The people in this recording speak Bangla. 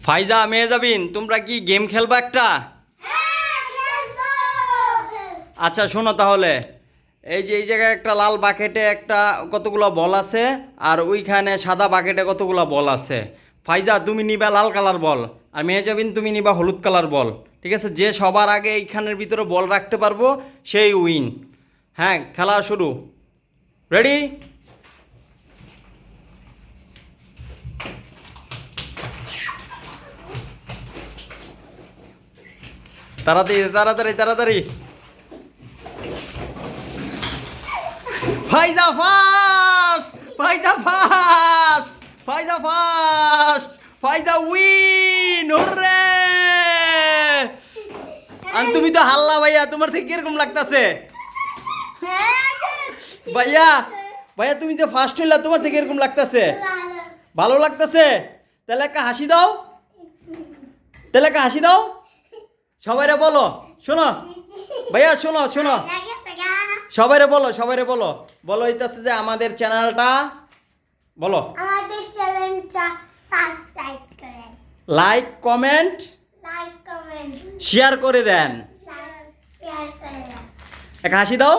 ফাইজা মেহজাবিন তোমরা কি গেম খেলবা একটা? আচ্ছা শোনো তাহলে, এই যে এই জায়গায় একটা লাল বাকেটে একটা কতগুলো বল আছে, আর ওইখানে সাদা বাকেটে কতগুলো বল আছে। ফাইজা তুমি নিবা লাল কালার বল, আর মেহজাবিন তুমি নিবা হলুদ কালার বল। ঠিক আছে, যে সবার আগে এইখানের ভিতরে বল রাখতে পারবো সেই উইন। হ্যাঁ, খেলা শুরু। রেডি? তাড়াতাড়ি তাড়াতাড়ি তাড়াতাড়ি। ফাইজা ফাস্ট, ফাইজা ফাস্ট, ফাইজা ফাস্ট, ফাইজা উইন। ওরে আর তুমি তো হাল্লা ভাইয়া, তোমার থেকে কিরকম লাগতাছে? ভাইয়া ভাইয়া তুমি তো ফার্স্ট হইলা, তোমার থেকে এরকম লাগতাছে? ভালো লাগতাছে? তাহলে একটা হাসি দাও, তাহলে একটা হাসি দাও। সবাইরে বলো, শোনো ভাইয়া, শোনো শোনো, সবাইরে বলো, সবাইরে বলো, বলো হইতাছে যে আমাদের চ্যানেলটা, বলো আমাদের চ্যানেলটা সাবস্ক্রাইব করেন, like comment like comment share করে দেন। শেয়ার করেন। একটা হাসি দাও।